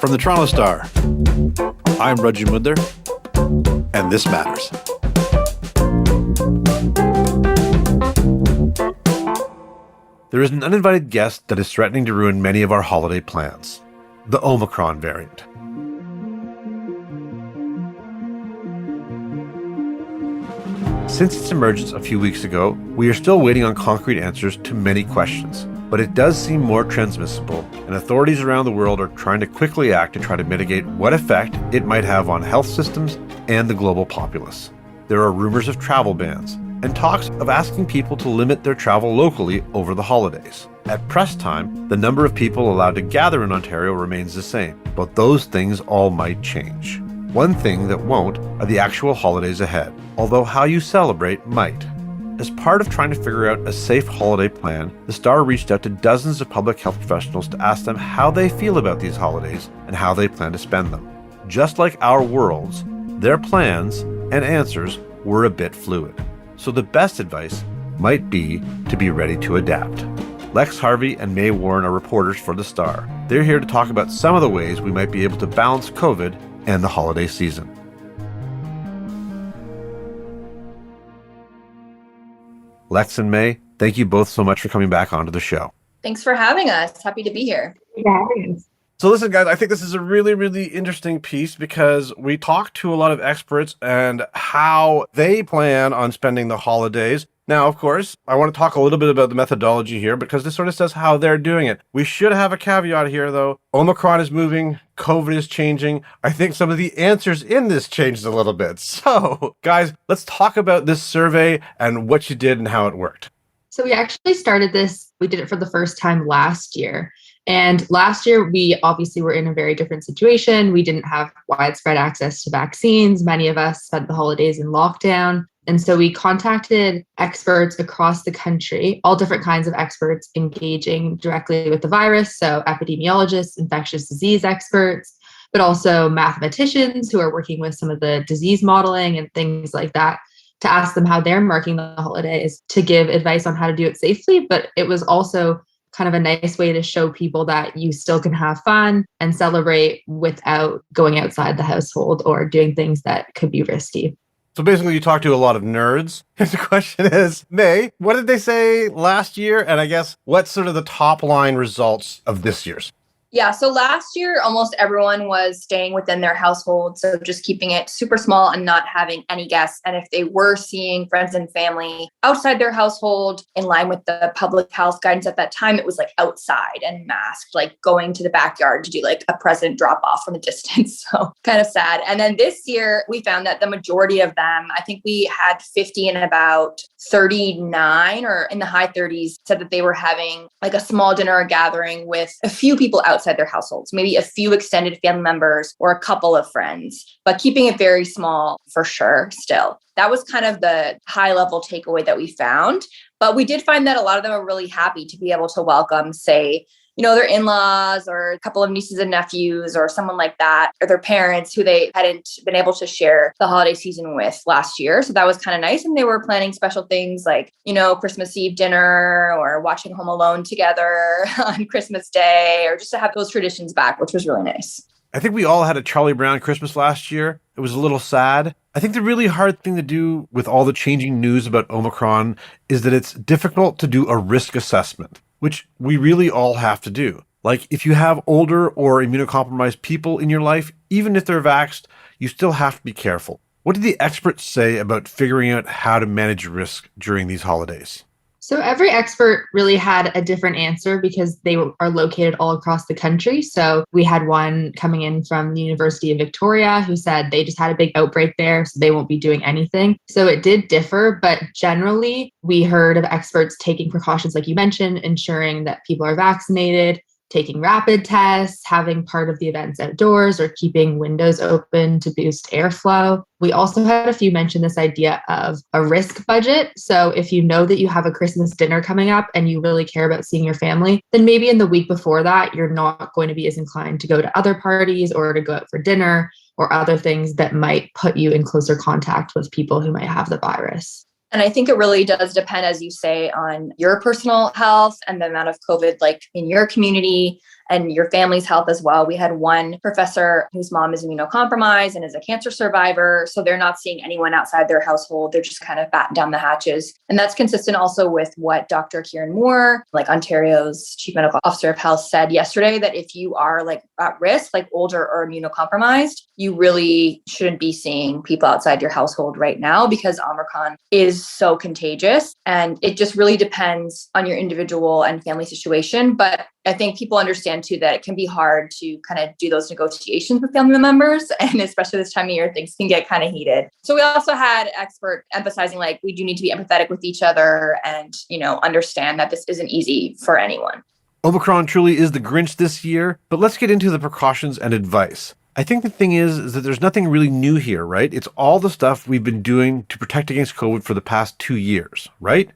From the Toronto Star, I'm Rudgy Mudler, and this matters. There is an uninvited guest that is threatening to ruin many of our holiday plans: the Omicron variant. Since its emergence a few weeks ago, we are still waiting on concrete answers to many questions. But it does seem more transmissible, and authorities around the world are trying to quickly act to try to mitigate what effect it might have on health systems and the global populace. There are rumors of travel bans, and talks of asking people to limit their travel locally over the holidays. At press time, the number of people allowed to gather in Ontario remains the same, but those things all might change. One thing that won't are the actual holidays ahead, although how you celebrate might. As part of trying to figure out a safe holiday plan, the Star reached out to dozens of public health professionals to ask them how they feel about these holidays and how they plan to spend them. Just like our worlds, their plans and answers were a bit fluid. So the best advice might be to be ready to adapt. Lex Harvey and May Warren are reporters for the Star. They're here to talk about some of the ways we might be able to balance COVID and the holiday season. Lex and May, thank you both so much for coming back onto the show. Thanks for having us. Happy to be here. So listen, guys, I think this is a really, really interesting piece because we talked to a lot of experts and how they plan on spending the holidays. Now, of course, I want to talk a little bit about the methodology here because this sort of says how they're doing it. We should have a caveat here, though. Omicron is moving. COVID is changing. I think some of the answers in this changed a little bit. So, guys, let's talk about this survey and what you did and how it worked. So we actually started this, we did it for the first time last year. And last year, we obviously were in a very different situation. We didn't have widespread access to vaccines. Many of us spent the holidays in lockdown. And so we contacted experts across the country, all different kinds of experts engaging directly with the virus. So epidemiologists, infectious disease experts, but also mathematicians who are working with some of the disease modeling and things like that, to ask them how they're marking the holidays, to give advice on how to do it safely. But it was also kind of a nice way to show people that you still can have fun and celebrate without going outside the household or doing things that could be risky. So basically, you talked to a lot of nerds. The question is, May, what did they say last year? And I guess, what's sort of the top line results of this year's? Yeah, so last year, almost everyone was staying within their household. So just keeping it super small and not having any guests. And if they were seeing friends and family outside their household, in line with the public health guidance at that time, it was like outside and masked, like going to the backyard to do like a present drop off from a distance. So kind of sad. And then this year, we found that the majority of them, I think we had 50 and about 39 or in the high 30s, said that they were having like a small dinner or gathering with a few people outside their households, maybe a few extended family members or a couple of friends, but keeping it very small for sure still. That was kind of the high level takeaway that we found. But we did find that a lot of them are really happy to be able to welcome, say, their in-laws or a couple of nieces and nephews or someone like that, or their parents who they hadn't been able to share the holiday season with last year. So that was kind of nice. And they were planning special things like, Christmas Eve dinner or watching Home Alone together on Christmas Day, or just to have those traditions back, which was really nice. I think we all had a Charlie Brown Christmas last year. It was a little sad. I think the really hard thing to do with all the changing news about Omicron is that it's difficult to do a risk assessment, which we really all have to do. Like if you have older or immunocompromised people in your life, even if they're vaxxed, you still have to be careful. What did the experts say about figuring out how to manage risk during these holidays? So every expert really had a different answer because they are located all across the country. So we had one coming in from the University of Victoria who said they just had a big outbreak there, so they won't be doing anything. So it did differ, but generally we heard of experts taking precautions, like you mentioned, ensuring that people are vaccinated, taking rapid tests, having part of the events outdoors, or keeping windows open to boost airflow. We also had a few mention this idea of a risk budget. So if you know that you have a Christmas dinner coming up and you really care about seeing your family, then maybe in the week before that, you're not going to be as inclined to go to other parties or to go out for dinner or other things that might put you in closer contact with people who might have the virus. And I think it really does depend, as you say, on your personal health and the amount of COVID like in your community and your family's health as well. We had one professor whose mom is immunocompromised and is a cancer survivor. So they're not seeing anyone outside their household. They're just kind of batten down the hatches. And that's consistent also with what Dr. Kieran Moore, like Ontario's Chief Medical Officer of Health, said yesterday, that if you are like at risk, like older or immunocompromised, you really shouldn't be seeing people outside your household right now because Omicron is so contagious. And it just really depends on your individual and family situation. But I think people understand too that it can be hard to kind of do those negotiations with family members. And especially this time of year, things can get kind of heated. So we also had expert emphasizing like we do need to be empathetic with each other and, understand that this isn't easy for anyone. Omicron truly is the Grinch this year, but let's get into the precautions and advice. I think the thing is that there's nothing really new here, right? It's all the stuff we've been doing to protect against COVID for the past 2 years, right?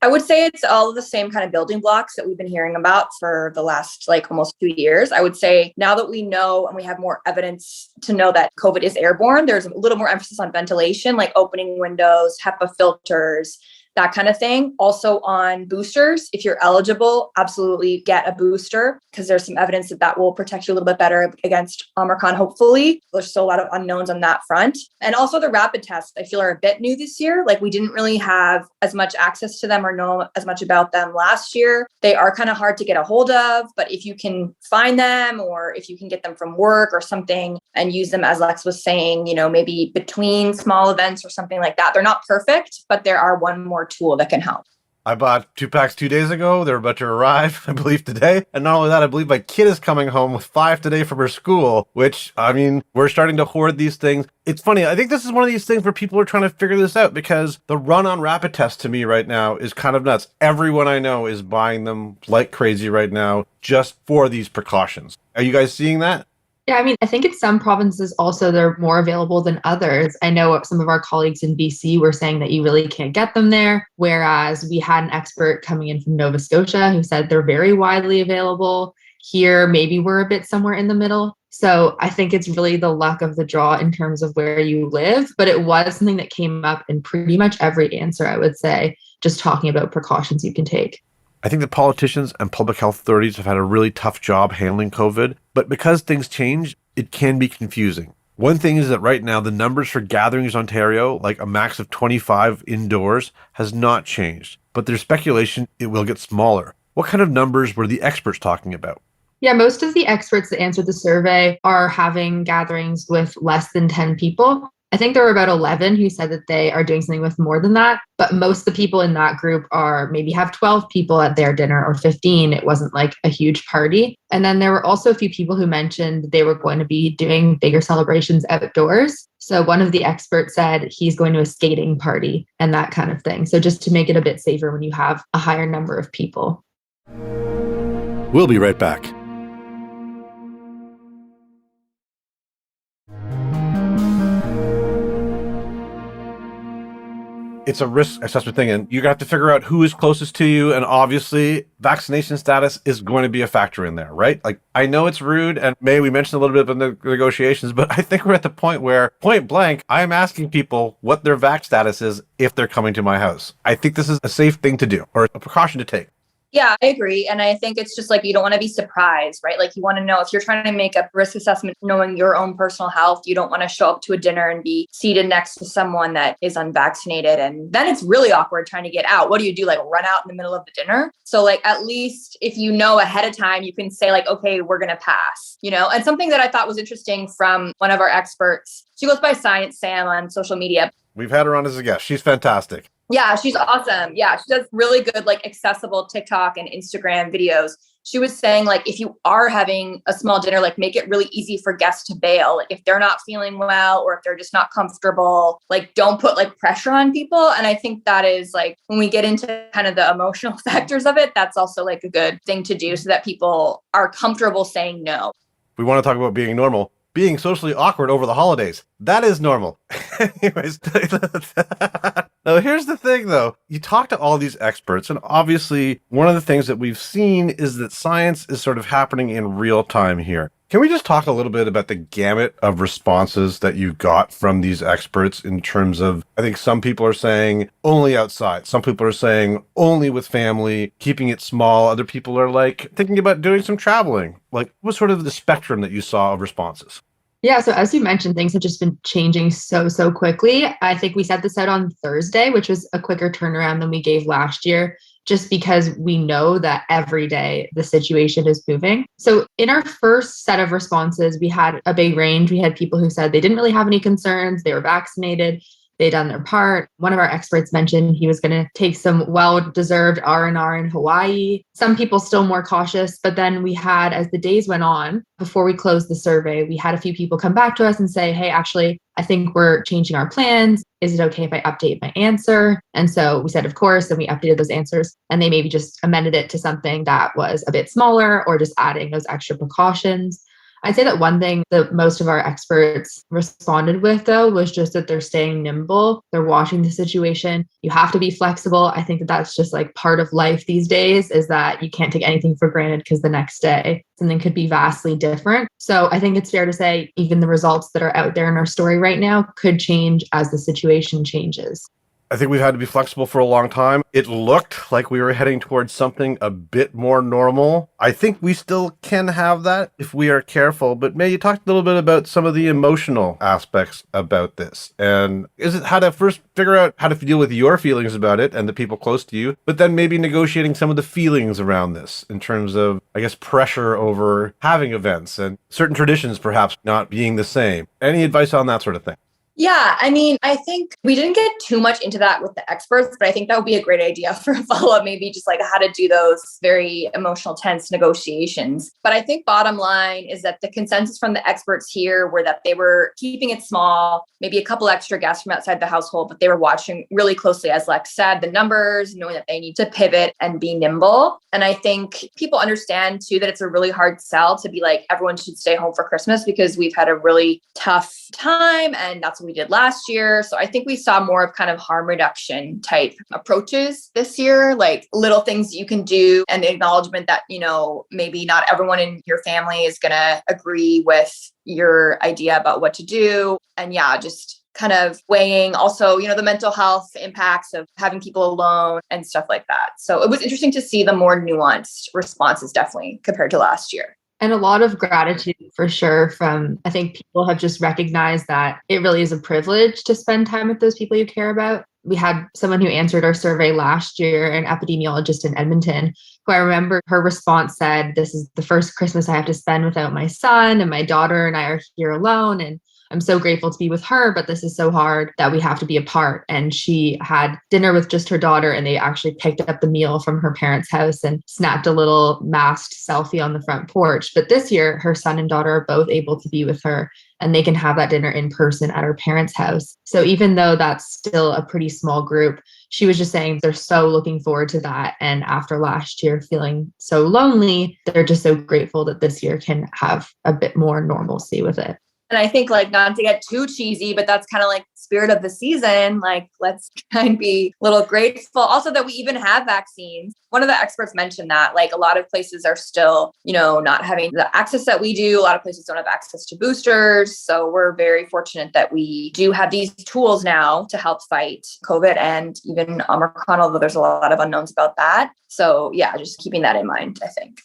I would say it's all of the same kind of building blocks that we've been hearing about for the last almost 2 years. I would say now that we know and we have more evidence to know that COVID is airborne, there's a little more emphasis on ventilation, like opening windows, HEPA filters, that kind of thing. Also on boosters, if you're eligible, absolutely get a booster because there's some evidence that that will protect you a little bit better against Omicron, hopefully. There's still a lot of unknowns on that front. And also the rapid tests, I feel are a bit new this year. Like we didn't really have as much access to them or know as much about them last year. They are kind of hard to get a hold of, but if you can find them or if you can get them from work or something and use them, as Lex was saying, maybe between small events or something like that. They're not perfect, but there are one more tool that can help. I bought 2 packs 2 days ago. They're about to arrive, I believe, today. And not only that, I believe my kid is coming home with 5 today from her school, which, we're starting to hoard these things. It's funny. I think this is one of these things where people are trying to figure this out because the run on rapid tests to me right now is kind of nuts. Everyone I know is buying them like crazy right now just for these precautions. Are you guys seeing that? Yeah, I think in some provinces also they're more available than others. I know some of our colleagues in BC were saying that you really can't get them there, whereas we had an expert coming in from Nova Scotia who said they're very widely available. Here, maybe we're a bit somewhere in the middle. So I think it's really the luck of the draw in terms of where you live. But it was something that came up in pretty much every answer, I would say, just talking about precautions you can take. I think the politicians and public health authorities have had a really tough job handling COVID, but because things change, it can be confusing. One thing is that right now, the numbers for gatherings in Ontario, like a max of 25 indoors, has not changed, but there's speculation it will get smaller. What kind of numbers were the experts talking about? Yeah, most of the experts that answered the survey are having gatherings with less than 10 people. I think there were about 11 who said that they are doing something with more than that. But most of the people in that group are maybe have 12 people at their dinner or 15. It wasn't like a huge party. And then there were also a few people who mentioned they were going to be doing bigger celebrations outdoors. So one of the experts said he's going to a skating party and that kind of thing. So just to make it a bit safer when you have a higher number of people. We'll be right back. It's a risk assessment thing, and you're going to have to figure out who is closest to you, and obviously vaccination status is going to be a factor in there, right? Like, I know it's rude, and we mentioned a little bit about the negotiations, but I think we're at the point where, point blank, I'm asking people what their vax status is if they're coming to my house. I think this is a safe thing to do, or a precaution to take. Yeah, I agree. And I think it's just like, you don't want to be surprised, right? Like you want to know if you're trying to make a risk assessment, knowing your own personal health, you don't want to show up to a dinner and be seated next to someone that is unvaccinated. And then it's really awkward trying to get out. What do you do? Like run out in the middle of the dinner? So like, at least if you know ahead of time, you can say like, okay, we're going to pass, And something that I thought was interesting from one of our experts, she goes by Science Sam on social media. We've had her on as a guest. She's fantastic. Yeah, she's awesome. Yeah, she does really good, like accessible TikTok and Instagram videos. She was saying like, if you are having a small dinner, like make it really easy for guests to bail. Like if they're not feeling well, or if they're just not comfortable, like don't put like pressure on people. And I think that is like, when we get into kind of the emotional factors of it, that's also like a good thing to do so that people are comfortable saying no. We want to talk about being normal. Being socially awkward over the holidays. That is normal. Anyways, now here's the thing though. You talk to all these experts, and obviously one of the things that we've seen is that science is sort of happening in real time here. Can we just talk a little bit about the gamut of responses that you got from these experts in terms of, I think some people are saying only outside. Some people are saying only with family, keeping it small. Other people are like thinking about doing some traveling. Like, what was sort of the spectrum that you saw of responses? Yeah, so as you mentioned, things have just been changing so quickly. I think we set this out on Thursday, which was a quicker turnaround than we gave last year, just because we know that every day the situation is moving. So in our first set of responses, we had a big range. We had people who said they didn't really have any concerns, they were vaccinated, they'd done their part. One of our experts mentioned he was going to take some well-deserved R&R in Hawaii. Some people still more cautious, but then we had, as the days went on, before we closed the survey, we had a few people come back to us and say, hey, actually, I think we're changing our plans. Is it okay if I update my answer? And so we said, of course, and we updated those answers, and they maybe just amended it to something that was a bit smaller or just adding those extra precautions. I'd say that one thing that most of our experts responded with, though, was just that they're staying nimble. They're watching the situation. You have to be flexible. I think that that's just like part of life these days, is that you can't take anything for granted because the next day something could be vastly different. So I think it's fair to say even the results that are out there in our story right now could change as the situation changes. I think we've had to be flexible for a long time. It looked like we were heading towards something a bit more normal. I think we still can have that if we are careful. But May, you talked a little bit about some of the emotional aspects about this. And is it how to first figure out how to deal with your feelings about it and the people close to you, but then maybe negotiating some of the feelings around this in terms of, I guess, pressure over having events and certain traditions perhaps not being the same. Any advice on that sort of thing? Yeah, I mean, I think we didn't get too much into that with the experts, but I think that would be a great idea for a follow-up, maybe just like how to do those very emotional, tense negotiations. But I think bottom line is that the consensus from the experts here were that they were keeping it small, maybe a couple extra guests from outside the household, but they were watching really closely, as Lex said, the numbers, knowing that they need to pivot and be nimble. And I think people understand too that it's a really hard sell to be like, everyone should stay home for Christmas because we've had a really tough time and that's what we did last year. So I think we saw more of kind of harm reduction type approaches this year, like little things you can do and the acknowledgement that, you know, maybe not everyone in your family is going to agree with your idea about what to do. And yeah, just kind of weighing also, you know, the mental health impacts of having people alone and stuff like that. So it was interesting to see the more nuanced responses definitely compared to last year. And a lot of gratitude for sure from, I think people have just recognized that it really is a privilege to spend time with those people you care about. We had someone who answered our survey last year, an epidemiologist in Edmonton, who I remember her response said, this is the first Christmas I have to spend without my son, and my daughter and I are here alone. And I'm so grateful to be with her, but this is so hard that we have to be apart. And she had dinner with just her daughter, and they actually picked up the meal from her parents' house and snapped a little masked selfie on the front porch. But this year, her son and daughter are both able to be with her, and they can have that dinner in person at her parents' house. So even though that's still a pretty small group, she was just saying they're so looking forward to that. And after last year feeling so lonely, they're just so grateful that this year can have a bit more normalcy with it. And I think, like, not to get too cheesy, but that's kind of like spirit of the season. Like, let's try and be a little grateful. Also that we even have vaccines. One of the experts mentioned that, like, a lot of places are still, you know, not having the access that we do. A lot of places don't have access to boosters. So we're very fortunate that we do have these tools now to help fight COVID and even Omicron, although there's a lot of unknowns about that. So yeah, just keeping that in mind, I think.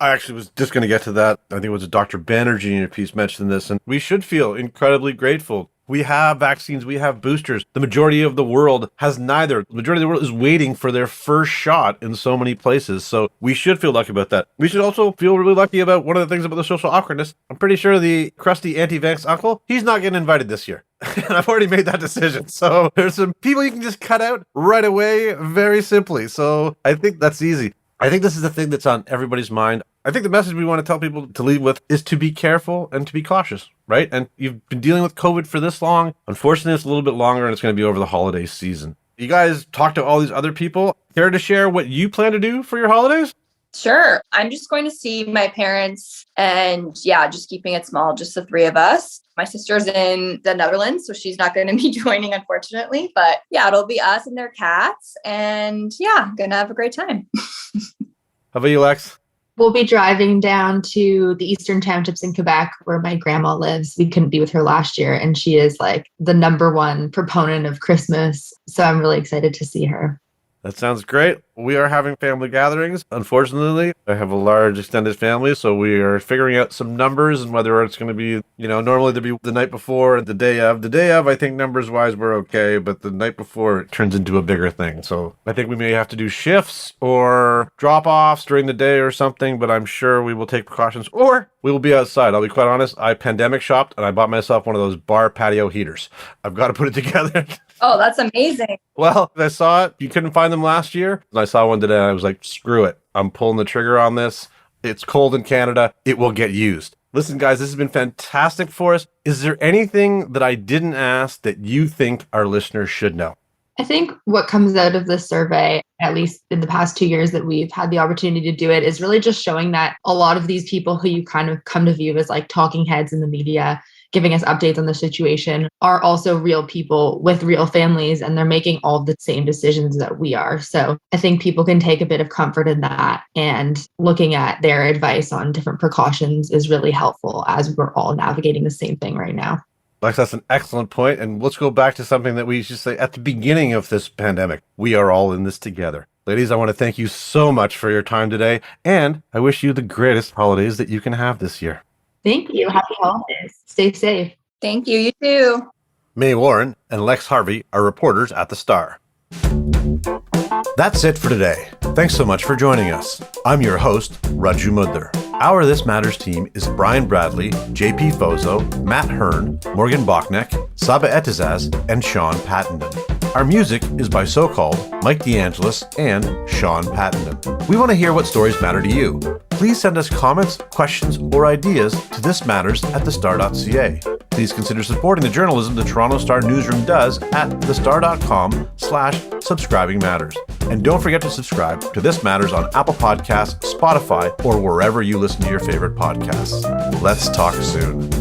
I actually was just going to get to that. I think it was Dr. Banerjee in a piece mentioned this, and we should feel incredibly grateful. We have vaccines, we have boosters. The majority of the world has neither. The majority of the world is waiting for their first shot in so many places. So we should feel lucky about that. We should also feel really lucky about one of the things about the social awkwardness. I'm pretty sure the crusty anti-vax uncle, he's not getting invited this year. And I've already made that decision. So there's some people you can just cut out right away very simply. So I think that's easy. I think this is the thing that's on everybody's mind. I think the message we want to tell people to leave with is to be careful and to be cautious, right? And you've been dealing with COVID for this long. Unfortunately, it's a little bit longer and it's going to be over the holiday season. You guys talk to all these other people. Care to share what you plan to do for your holidays? Sure. I'm just going to see my parents and yeah, just keeping it small, just the three of us. My sister's in the Netherlands, so she's not going to be joining, unfortunately. But yeah, it'll be us and their cats. And yeah, going to have a great time. How about you, Lex? We'll be driving down to the Eastern Townships in Quebec where my grandma lives. We couldn't be with her last year, and she is like the number one proponent of Christmas. So I'm really excited to see her. That sounds great. We are having family gatherings. Unfortunately, I have a large extended family, so we are figuring out some numbers and whether it's going to be, normally there'd be the night before and the day of. The day of, I think numbers-wise, we're okay, but the night before, it turns into a bigger thing. So I think we may have to do shifts or drop-offs during the day or something, but I'm sure we will take precautions, or we will be outside. I'll be quite honest, I pandemic shopped, and I bought myself one of those bar patio heaters. I've got to put it together. Oh, that's amazing. Well, I saw it. You couldn't find them last year. And I saw one today. And I was like, screw it. I'm pulling the trigger on this. It's cold in Canada. It will get used. Listen, guys, this has been fantastic for us. Is there anything that I didn't ask that you think our listeners should know? I think what comes out of this survey, at least in the past 2 years that we've had the opportunity to do it, is really just showing that a lot of these people who you kind of come to view as like talking heads in the media, giving us updates on the situation, are also real people with real families, and they're making all the same decisions that we are. So I think people can take a bit of comfort in that, and looking at their advice on different precautions is really helpful as we're all navigating the same thing right now. Lex, that's an excellent point. And let's go back to something that we used to say at the beginning of this pandemic. We are all in this together. Ladies, I want to thank you so much for your time today, and I wish you the greatest holidays that you can have this year. Thank you. Happy holidays. Stay safe. Thank you. You too. May Warren and Lex Harvey are reporters at The Star. That's it for today. Thanks so much for joining us. I'm your host, Raju Mudler. Our This Matters team is Brian Bradley, JP Fozo, Matt Hearn, Morgan Bachneck, Saba Etizaz, and Sean Pattenden. Our music is by So-Called, Mike DeAngelis, and Sean Pattenden. We want to hear what stories matter to you. Please send us comments, questions, or ideas to thismatters@thestar.ca. Please consider supporting the journalism the Toronto Star newsroom does at thestar.com/subscribingmatters. And don't forget to subscribe to This Matters on Apple Podcasts, Spotify, or wherever you listen to your favorite podcasts. Let's talk soon.